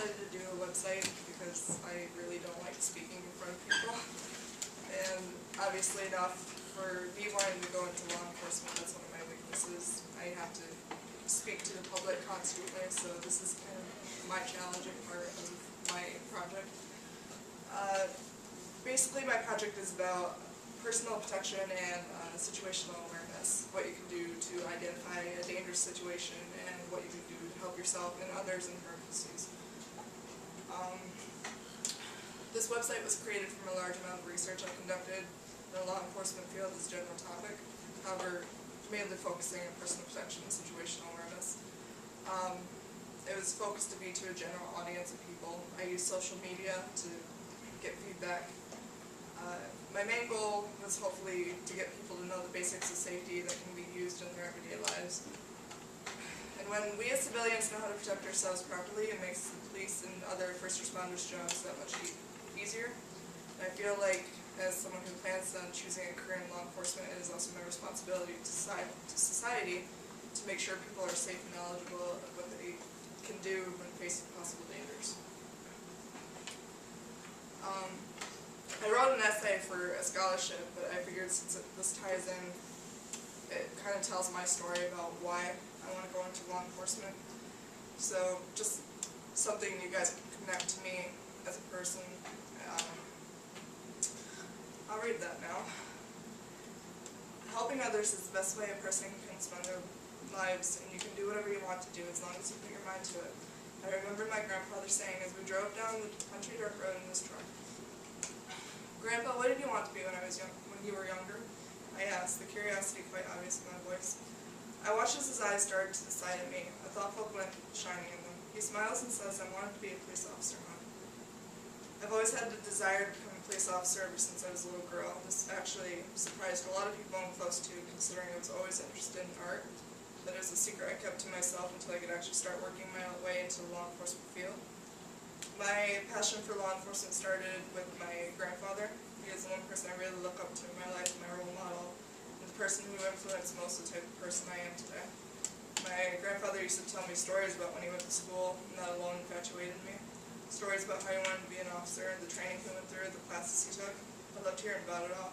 decided to do a website because I really don't like speaking in front of people. And obviously enough for me wanting to go into law enforcement, that's one of my weaknesses. I have to speak to the public constantly, so this is kind of my challenging part of my project. Basically my project is about personal protection and situational awareness, what you can do to identify a dangerous situation and what you can do to help yourself and others in emergencies. This website was created from a large amount of research I conducted in the law enforcement field as a general topic, however, mainly focusing on personal protection and situational awareness. It was focused to be to a general audience of people. I use social media to get feedback. My main goal was hopefully to get people to know the basics of safety that can be used in their everyday lives. And when we as civilians know how to protect ourselves properly, it makes the police and other first responders' jobs that much easier. And I feel like, as someone who plans on choosing a career in law enforcement, it is also my responsibility to society to make sure people are safe and knowledgeable of what they can do when facing possible dangers. I wrote an essay for a scholarship, but I figured since this ties in, it kind of tells my story about why I want to go into law enforcement. So just something you guys can connect to me as a person. I'll read that now. Helping others is the best way a person can spend their lives, and you can do whatever you want to do as long as you put your mind to it. I remember my grandfather saying as we drove down the country dirt road in his truck, "Grandpa, what did you want to be when you were younger?" I asked, the curiosity quite obvious in my voice. I watched as his eyes started to decide at me, a thoughtful glint shining in them. He smiles and says, "I wanted to be a police officer, Mom." I've always had the desire to become a police officer ever since I was a little girl. This actually surprised a lot of people I'm close to, considering I was always interested in art. That is a secret I kept to myself until I could actually start working my way into the law enforcement field. My passion for law enforcement started with my grandfather. He is the one person I really look up to in my life, my role model, and the person who influenced most of the type of person I am today. My grandfather used to tell me stories about when he went to school, and that alone infatuated me. Stories about how he wanted to be an officer, the training he went through, the classes he took. I loved hearing about it all.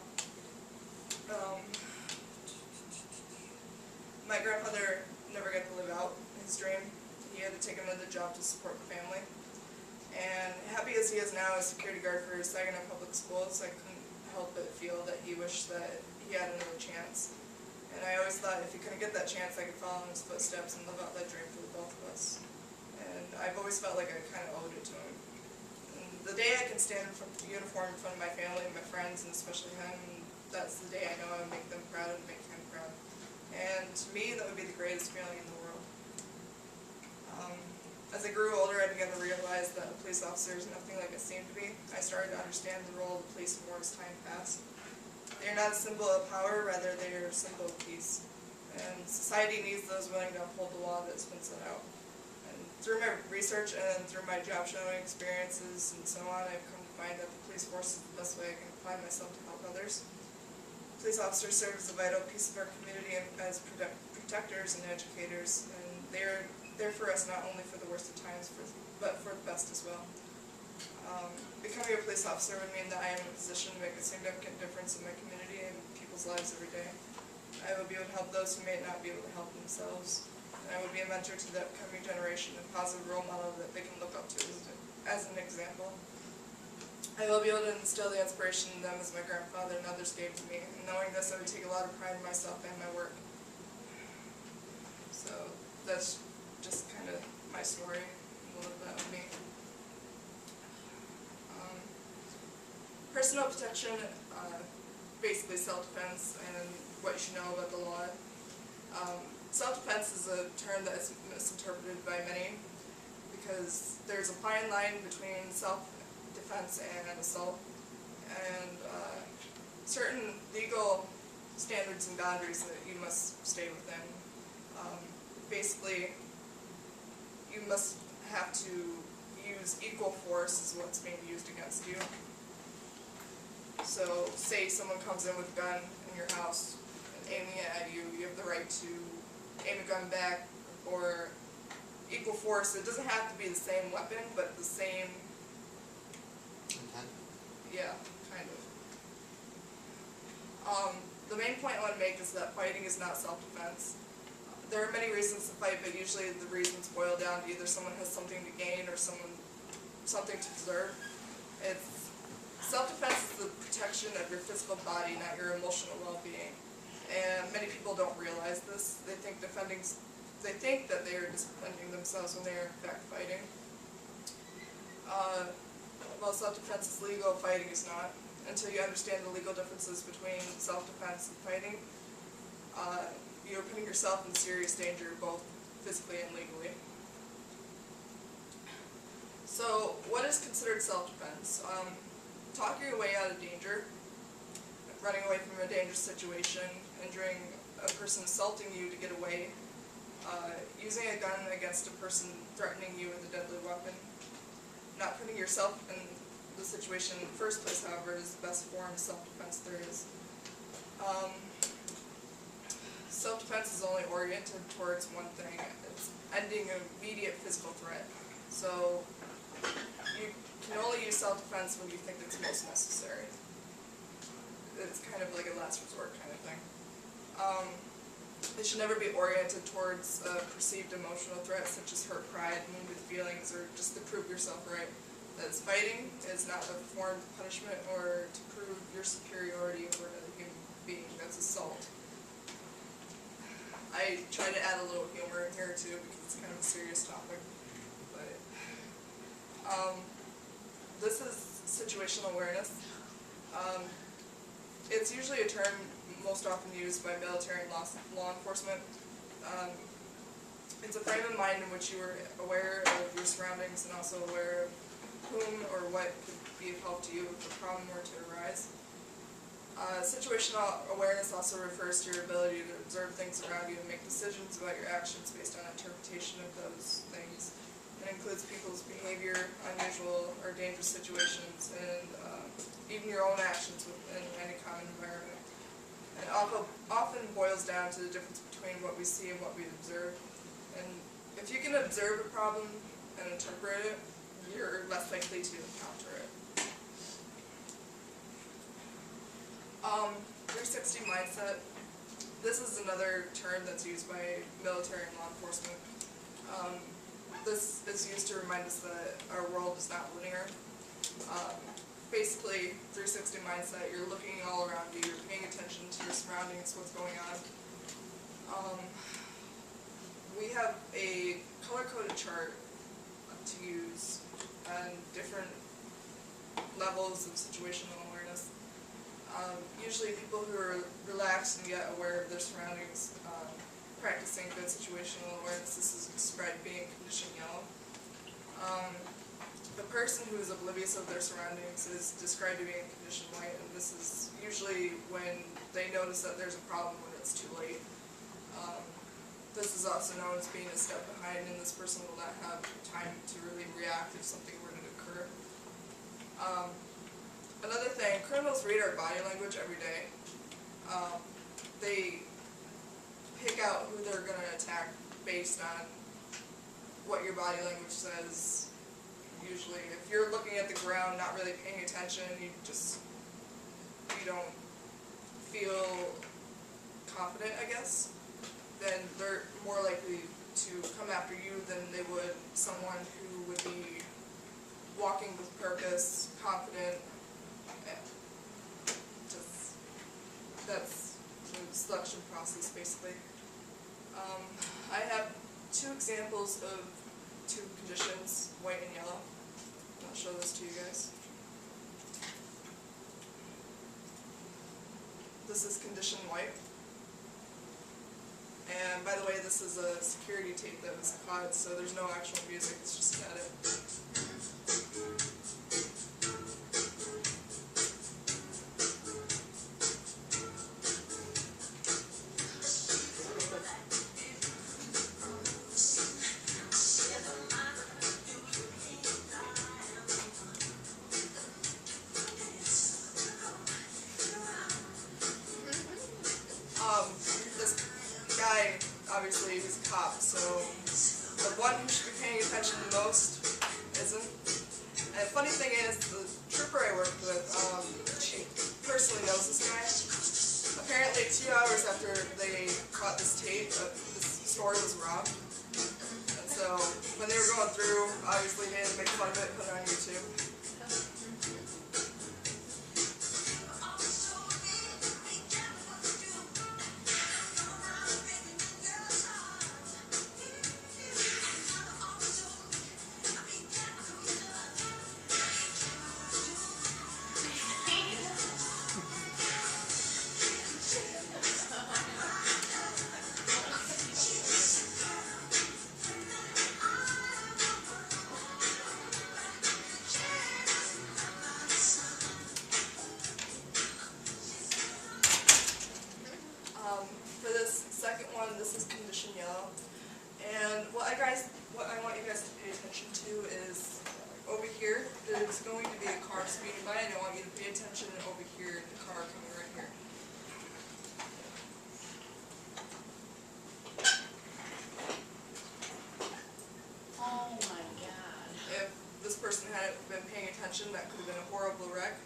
My grandfather never got to live out his dream. He had to take another job to support the family. And happy as he is now as security guard for Saginaw Public Schools, I couldn't help but feel that he wished that he had another chance. And I always thought if he couldn't get that chance, I could follow in his footsteps and live out that dream for the both of us. And I've always felt like I kind of owed it to him. And the day I can stand in front of the uniform in front of my family and my friends, and especially him, that's the day I know I would make them proud and make him proud. And to me, that would be the greatest feeling in the world. As I grew older, I began to realize that a police officer is nothing like it seemed to be. I started to understand the role of the police more as time passed. They are not a symbol of power, rather they are a symbol of peace. And society needs those willing to uphold the law that's been set out. And through my research and through my job shadowing experiences and so on, I've come to find that the police force is the best way I can apply myself to help others. Police officers serve as a vital piece of our community and as protectors and educators, and they're there for us not only for the worst of times, but for the best as well. Becoming a police officer would mean that I am in a position to make a significant difference in my community and people's lives every day. I will be able to help those who may not be able to help themselves, and I will be a mentor to the upcoming generation, a positive role model that they can look up to as an example. I will be able to instill the inspiration in them as my grandfather and others gave to me, and knowing this, I would take a lot of pride in myself and my work. So that's just kind of my story, a little bit of me. Personal protection, basically self-defense and what you should know about the law. Self-defense is a term that is misinterpreted by many because there's a fine line between self-defense and assault, and certain legal standards and boundaries that you must stay within. Basically, you must have to use equal force as what's being used against you. So, say someone comes in with a gun in your house and aiming it at you, you have the right to aim a gun back or equal force. It doesn't have to be the same weapon, but the same, Intent. yeah, kind of. The main point I want to make is that fighting is not self-defense. There are many reasons to fight, but usually the reasons boil down to either someone has something to gain or something to preserve. Self-defense is the protection of your physical body, not your emotional well-being. And many people don't realize this. They think that they are just defending themselves when they are in fact fighting. While self-defense is legal, fighting is not. Until you understand the legal differences between self-defense and fighting, you're putting yourself in serious danger, both physically and legally. So, what is considered self-defense? Talking your way out of danger, running away from a dangerous situation, injuring a person assaulting you to get away, using a gun against a person threatening you with a deadly weapon, not putting yourself in the situation in the first place, however, is the best form of self-defense there is. Self-defense is only oriented towards one thing. It's ending an immediate physical threat. So you can only use self-defense when you think it's most necessary. It's kind of like a last resort kind of thing. It should never be oriented towards a perceived emotional threat such as hurt pride, wounded feelings, or just to prove yourself right. That's fighting is not a form of punishment or to prove your superiority over another human being. That's assault. I try to add a little humor in here too because it's kind of a serious topic. But this is situational awareness. It's usually a term most often used by military and law enforcement. It's a frame of mind in which you are aware of your surroundings and also aware of whom or what could be of help to you if a problem were to arise. Situational awareness also refers to your ability to observe things around you and make decisions about your actions based on interpretation of those things. It includes people's behavior, unusual or dangerous situations, and even your own actions within any common environment. It often boils down to the difference between what we see and what we observe. And if you can observe a problem and interpret it, you're less likely to encounter it. 360 mindset. This is another term that's used by military and law enforcement. This is used to remind us that our world is not linear. Basically, 360 mindset, you're looking all around you, you're paying attention to your surroundings, what's going on. We have a color-coded chart to use on different levels of situational awareness. Usually people who are relaxed and yet aware of their surroundings, practicing good situational awareness, this is described being condition yellow. The person who is oblivious of their surroundings is described to be in condition white, and this is usually when they notice that there's a problem when it's too late. This is also known as being a step behind, and this person will not have time to really react if something were to occur. Another thing, criminals read our body language every day. They pick out who they're going to attack based on what your body language says. Usually, if you're looking at the ground, not really paying attention, you don't feel confident, I guess, then they're more likely to come after you than they would someone who would be walking with purpose, confident. That's the selection process, basically. I have two examples of two conditions, white and yellow. I'll show this to you guys. This is condition white. And by the way, this is a security tape that was caught, so there's no actual music, it's just an edit. This guy, obviously, he's a cop, so the one who should funny thing is, the trooper I worked with, she personally knows this guy. Apparently 2 hours after they caught this tape, this store was robbed. And so, when they were going through, obviously they had to make fun of it, put it on YouTube. For this second one, this is condition yellow. And what I want you guys to pay attention to is over here, there's going to be a car speeding by, and I want you to pay attention over here, the car coming right here. Oh my God. If this person hadn't been paying attention, that could have been a horrible wreck.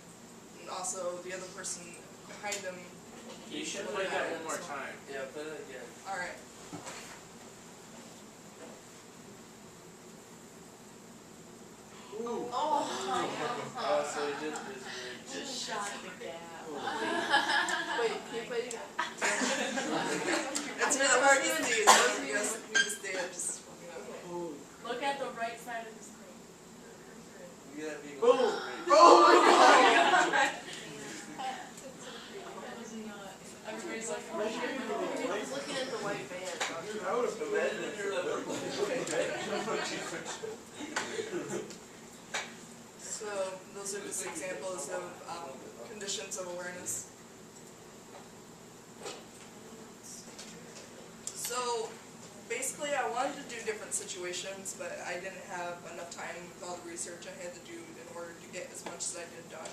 And also, the other person behind them. You should play that one more time. Yeah, play that again. Alright. Oh my God. Oh, so he did this weird. Just shot the gap. Wait, can you play it again? It's really hard to see, so if you guys need to stay up, just, Look at the right side of the screen. You gotta be Boom. Oh my God. Everybody's like, He's looking at the white van. I would have Imagine you're like, So, those are just examples of conditions of awareness. So, basically I wanted to do different situations, but I didn't have enough time with all the research I had to do in order to get as much as I did done.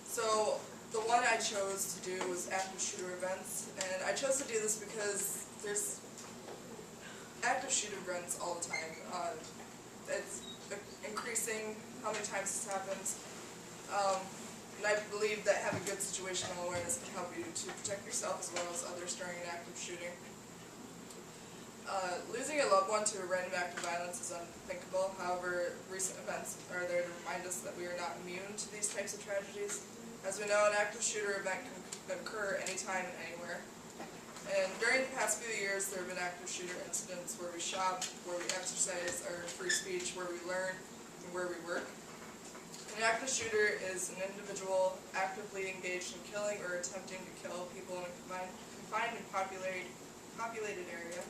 So, the one I chose to do was active shooter events, and I chose to do this because there's active shooter events all the time. It's increasing how many times this happens, and I believe that having good situational awareness can help you to protect yourself as well as others during an active shooting. Losing a loved one to a random act of violence is unthinkable. However, recent events are there to remind us that we are not immune to these types of tragedies. As we know, an active shooter event can occur anytime and anywhere. And during the past few years, there have been active shooter incidents where we shop, where we exercise our free speech, where we learn, and where we work. An active shooter is an individual actively engaged in killing or attempting to kill people in a confined and populated area.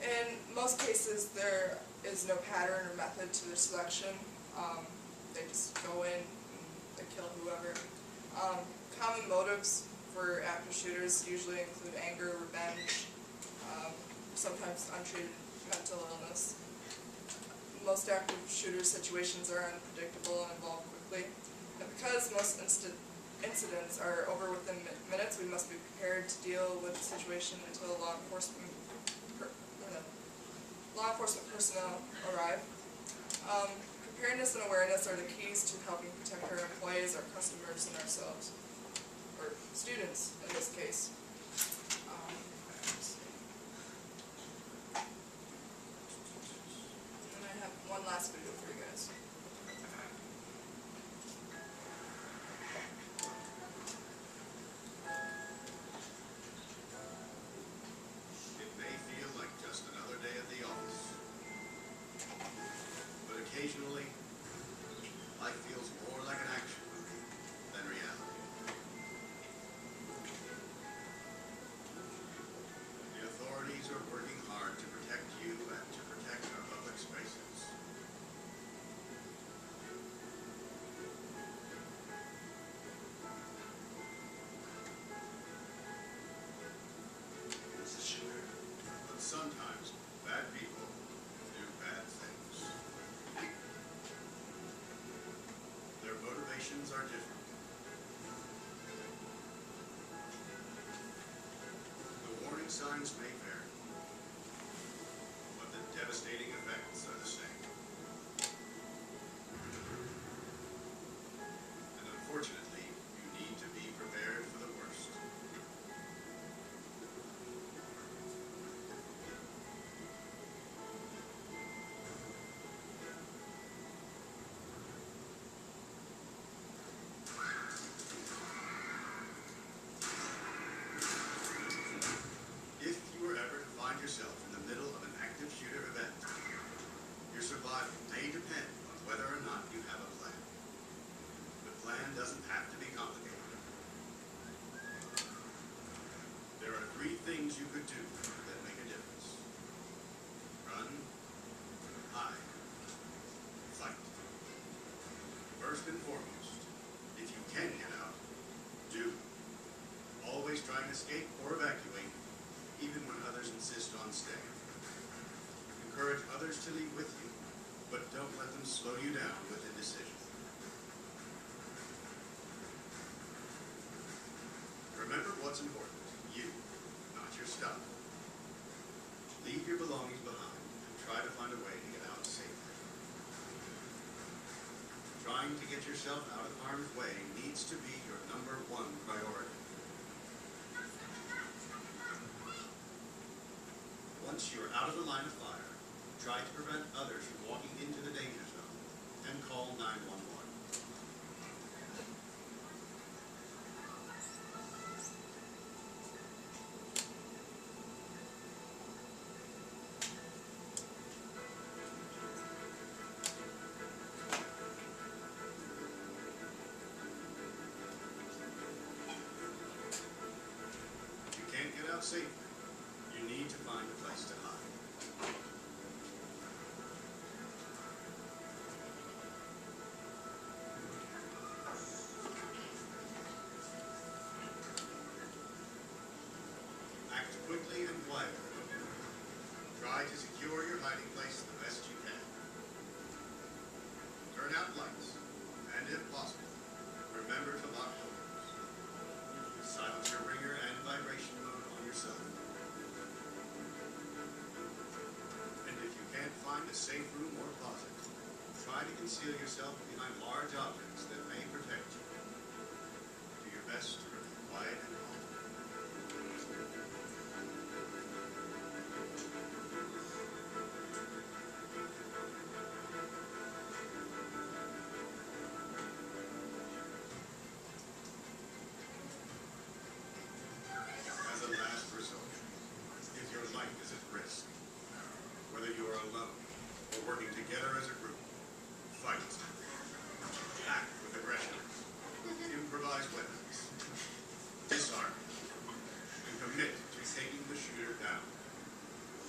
In most cases, there is no pattern or method to their selection. They just go in and they kill whoever. Common motives for active shooters usually include anger, revenge, sometimes untreated mental illness. Most active shooter situations are unpredictable and evolve quickly. And because most incidents are over within minutes, we must be prepared to deal with the situation until law enforcement personnel arrive. Preparedness and awareness are the keys to helping protect our employees, our customers, and ourselves, or students in this case. And I have one last video for you guys. It may feel like just another day at the office, but occasionally, life feels more like an action than reality. The authorities are working hard to protect you and to protect our public spaces. But sometimes bad people do bad things. Their motivations are different. The warning signs may vary, but the devastating effects are the same. could do that make a difference. Run, hide, fight. First and foremost, if you can get out, do. Always try and escape or evacuate, even when others insist on staying. Encourage others to leave with you, but don't let them slow you down with indecision. Remember what's important, you, not your stuff. Leave your belongings behind and try to find a way to get out safely. Trying to get yourself out of harm's way needs to be your #1 priority. Once you're out of the line of fire, try to prevent others from walking into the danger zone and call 911. If you can't get out safely, you need to find a place to hide. Act quickly and quietly. Try to secure your hiding place the best you can. Turn out lights, and if possible, remember to lock doors. Silence your ringer and vibration mode on your cell phone. And if you can't find a safe room or closet, try to conceal yourself behind large objects that may protect you. Do your best to remain quiet and calm. As a last resort, if your life is at risk, whether you are alone or working together as a group, fight. Act with aggression. Improvise weapons. Disarm. And commit to taking the shooter down,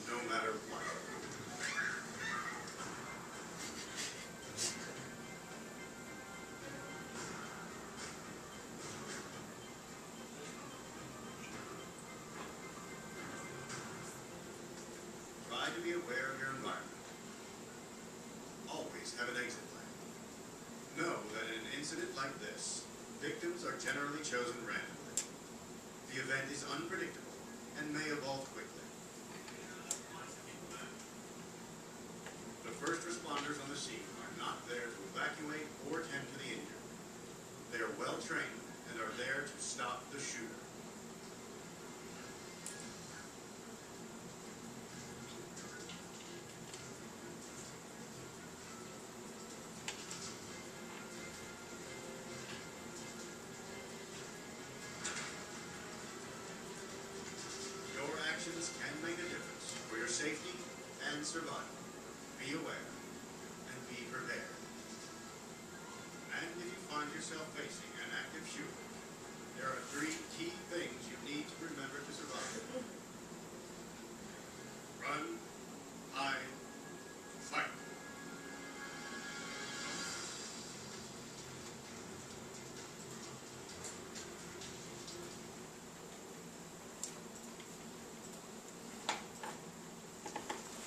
no matter what. Try to be aware of your environment. Always have an exit plan. Know that in an incident like this, victims are generally chosen randomly. The event is unpredictable and may evolve quickly. The first responders on the scene are not there to evacuate or tend to the injured. They are well trained and are there to stop the shooter. Your actions can make a difference for your safety and survival. Be aware and be prepared. And if you find yourself facing an active shooter, there are 3 key things you need to remember to survive. Run, hide, fight.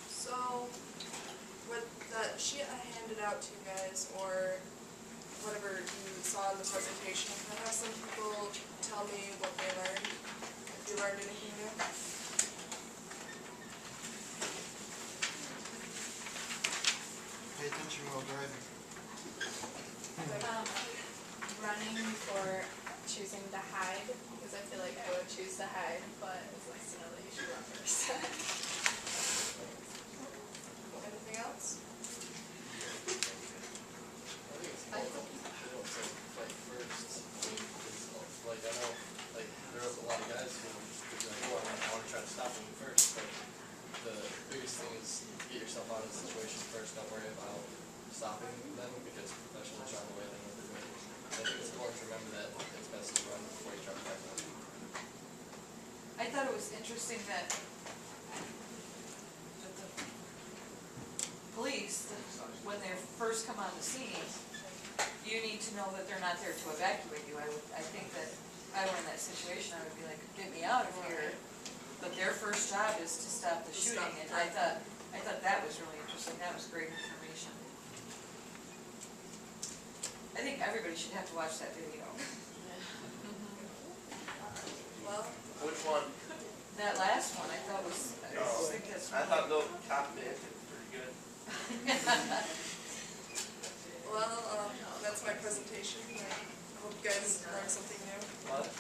So, with that sheet I handed out to you guys, or whatever you saw in the presentation, can I have some people tell me what they learned? If you learned anything new? Pay attention while driving. Running or choosing to hide, because I feel like I would choose to hide, but it's nice to know that you should run first. Anything else? I think it's important to fight first. Like, I know, like, there was a lot of guys who would just be like, oh, I want to try to stop them first, but the biggest thing is get yourself out of the situation first, don't worry about stopping them, because professionals are on the way, they know what they're doing. I think it's important to remember that it's best to run before you try to fight them. I I thought it was interesting that the police, when they first come on the scene, you need to know that they're not there to evacuate you. I think that if I were in that situation, I would be like, get me out of here. But their first job is to stop the To shooting, stop and the I thought that was really interesting. That was great information. I think everybody should have to watch that video. Well, Which one? That last one, I thought was, I just think that's I really. thought the cop bit was pretty good. well, that's my presentation. I hope you guys learned something new. What?